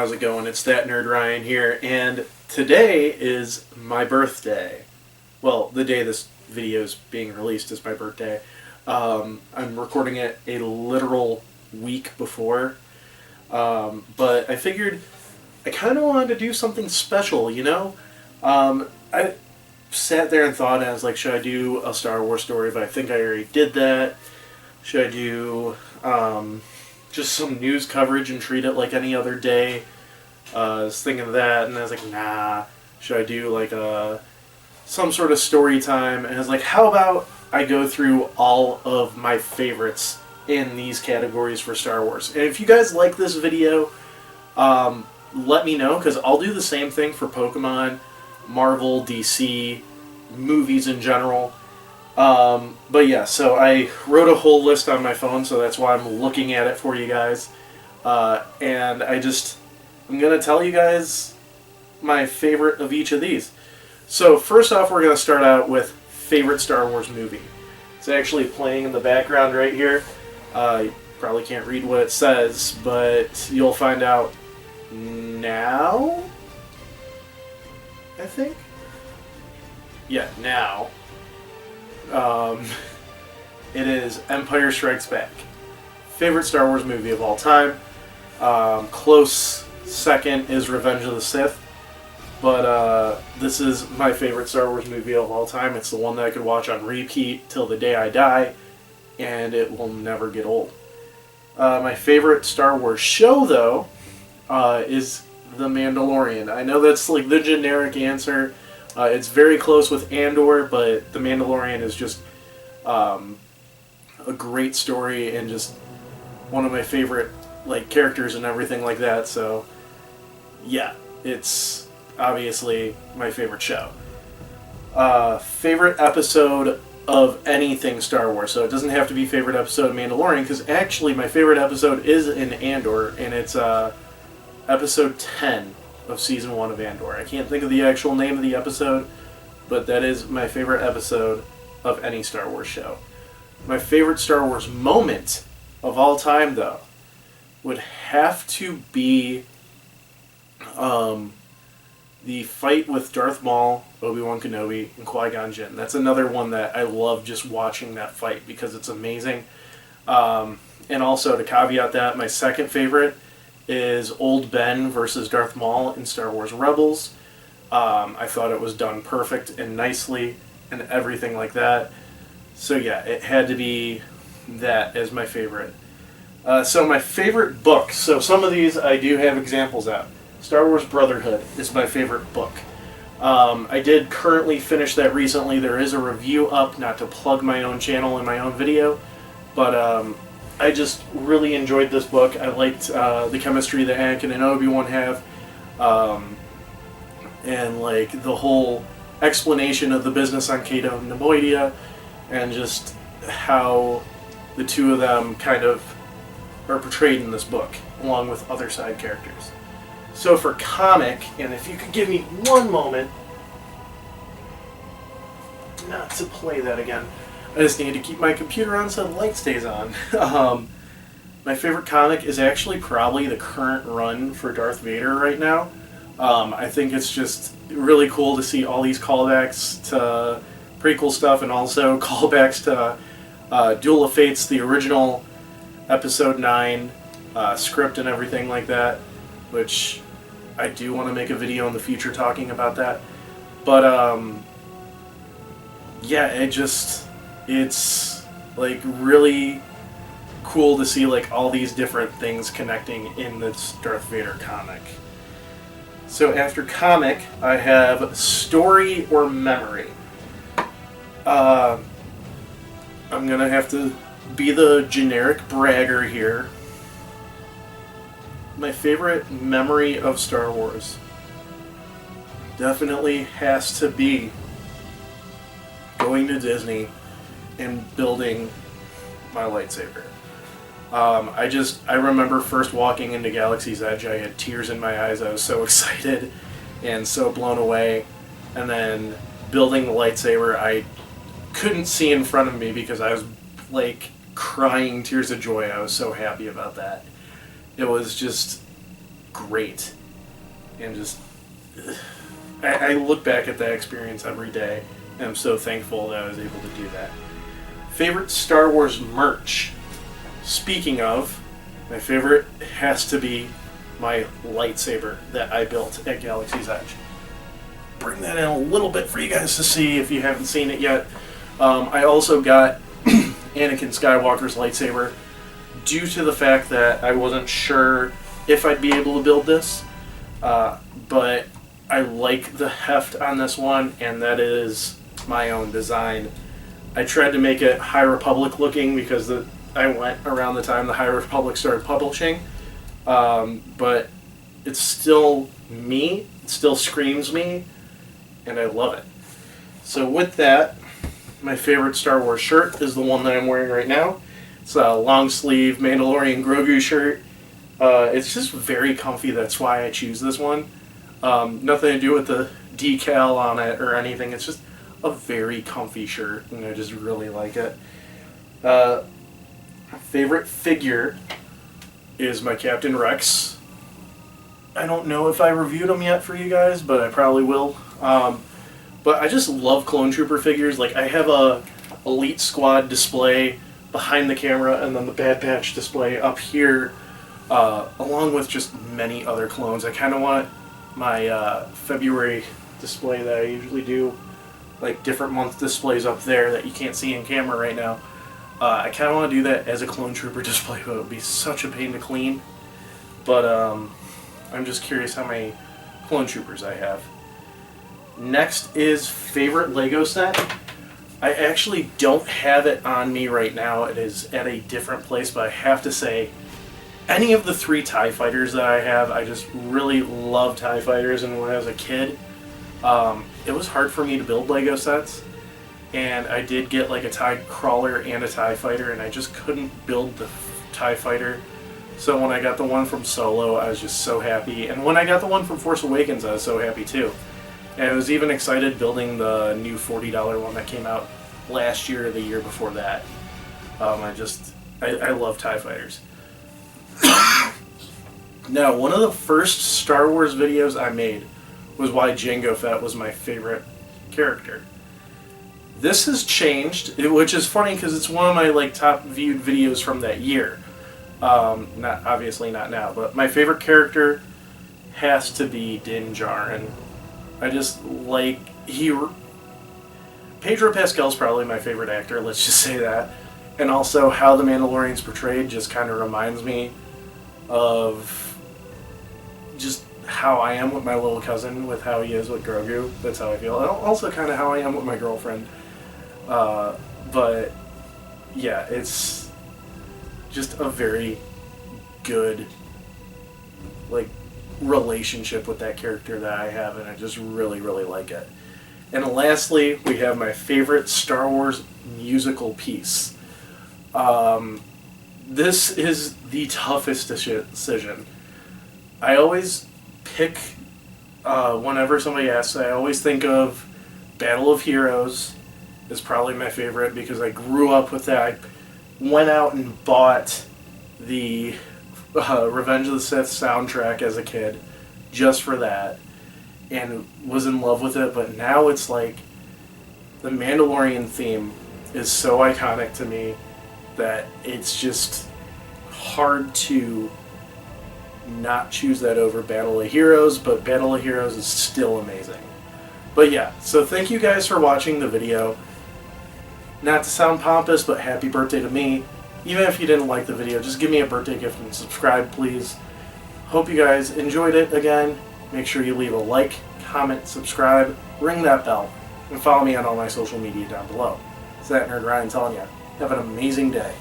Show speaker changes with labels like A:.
A: how's it going? It's That Nerd Ryan here, and today is my birthday. Well, the day this video is being released is my birthday. I'm recording it a literal week before, but I figured I kind of wanted to do something special, you know? I sat there and thought, and I was like, should I do a Star Wars story? But I think I already did that. Should I do just some news coverage and treat it like any other day? I was thinking of that, and I was like, nah. Should I do like some sort of story time? And I was like, how about I go through all of my favorites in these categories for Star Wars? And if you guys like this video, let me know, because I'll do the same thing for Pokemon, Marvel, DC, movies in general. But yeah, so I wrote a whole list on my phone, so that's why I'm looking at it for you guys. And I'm going to tell you guys my favorite of each of these. So first off, we're going to start out with favorite Star Wars movie. It's actually playing in the background right here. You probably can't read what it says, but you'll find out now, I think. Yeah, now. It is Empire Strikes Back. Favorite Star Wars movie of all time. Close second is Revenge of the Sith. But this is my favorite Star Wars movie of all time. It's the one that I could watch on repeat till the day I die, and it will never get old. My favorite Star Wars show, though, is The Mandalorian. I know that's like the generic answer. It's very close with Andor, but The Mandalorian is just a great story and just one of my favorite like characters and everything like that. So yeah, it's obviously my favorite show. Favorite episode of anything Star Wars. So it doesn't have to be favorite episode of Mandalorian, because actually my favorite episode is in Andor, and it's episode 10 of season 1 of Andor. I can't think of the actual name of the episode, but that is my favorite episode of any Star Wars show. My favorite Star Wars moment of all time, though, would have to be the fight with Darth Maul, Obi-Wan Kenobi, and Qui-Gon Jinn. That's another one that I love just watching that fight because it's amazing. And also, to caveat that, my second favorite is Old Ben versus Darth Maul in Star Wars Rebels. I thought it was done perfect and nicely and everything like that. So yeah, it had to be that as my favorite. So my favorite book. So some of these I do have examples out. Star Wars Brotherhood is my favorite book. I did currently finish that recently. There is a review up, not to plug my own channel and my own video, but I just really enjoyed this book. I liked the chemistry that Anakin and Obi-Wan have, and like the whole explanation of the business on Cato and Nemoidia, and just how the two of them kind of are portrayed in this book, along with other side characters. So for comic, and if you could give me one moment not to play that again. I just need to keep my computer on so the light stays on. My favorite comic is actually probably the current run for Darth Vader right now. I think it's just really cool to see all these callbacks to prequel stuff, and also callbacks to Duel of Fates, the original Episode 9 script and everything like that, which I do want to make a video in the future talking about that. But yeah, it's like really cool to see like all these different things connecting in this Darth Vader comic. So after comic, I have story or memory. I'm gonna have to be the generic bragger here. My favorite memory of Star Wars definitely has to be going to Disney and building my lightsaber. I remember first walking into Galaxy's Edge, I had tears in my eyes, I was so excited and so blown away. And then building the lightsaber, I couldn't see in front of me because I was like crying tears of joy. I was so happy about that. It was just great. and just I look back at that experience every day, and I'm so thankful that I was able to do that. Favorite Star Wars merch. Speaking of, my favorite has to be my lightsaber that I built at Galaxy's Edge. Bring that in a little bit for you guys to see if you haven't seen it yet. I also got Anakin Skywalker's lightsaber due to the fact that I wasn't sure if I'd be able to build this, but I like the heft on this one, and that is my own design. I tried to make it High Republic looking because I went around the time the High Republic started publishing, but it's still me, it still screams me, and I love it. So with that, my favorite Star Wars shirt is the one that I'm wearing right now. It's a long sleeve Mandalorian Grogu shirt. It's just very comfy, that's why I choose this one. Nothing to do with the decal on it or anything, it's just a very comfy shirt, and I just really like it. My favorite figure is my Captain Rex. I don't know if I reviewed him yet for you guys, but I probably will. But I just love Clone Trooper figures. Like, I have a Elite Squad display behind the camera, and then the Bad Batch display up here, along with just many other clones. I kind of want my February display that I usually do, like different month displays up there that you can't see in camera right now. I kind of want to do that as a Clone Trooper display, but it would be such a pain to clean. But I'm just curious how many Clone Troopers I have. Next is favorite Lego set. I actually don't have it on me right now. It is at a different place, but I have to say, any of the 3 TIE Fighters that I have, I just really love TIE Fighters, and when I was a kid, it was hard for me to build Lego sets, and I did get like a TIE Crawler and a TIE Fighter, and I just couldn't build the TIE Fighter. So when I got the one from Solo, I was just so happy, and when I got the one from Force Awakens, I was so happy too. And I was even excited building the new $40 one that came out last year or the year before that. I love TIE Fighters. Now, one of the first Star Wars videos I made was why Jango Fett was my favorite character. This has changed, which is funny because it's one of my top viewed videos from that year. Not obviously not now, but my favorite character has to be Din Djarin. I just like Pedro Pascal's probably my favorite actor, let's just say that. And also how the Mandalorian's portrayed just kind of reminds me of just how I am with my little cousin, with how he is with Grogu. That's how I feel. And also kind of how I am with my girlfriend. But yeah, it's just a very good relationship with that character that I have, and I just really, really like it. And lastly, we have my favorite Star Wars musical piece. This is the toughest decision. I always pick, whenever somebody asks, I always think of Battle of Heroes is probably my favorite because I grew up with that. I went out and bought the Revenge of the Sith soundtrack as a kid just for that and was in love with it, but now it's like the Mandalorian theme is so iconic to me that it's just hard to not choose that over Battle of Heroes, but Battle of Heroes is still amazing. But yeah, so thank you guys for watching the video. Not to sound pompous, but happy birthday to me. Even if you didn't like the video, just give me a birthday gift and subscribe, please. Hope you guys enjoyed it again. Make sure you leave a like, comment, subscribe, ring that bell, and follow me on all my social media down below. It's that Nerd Ryan telling you, have an amazing day.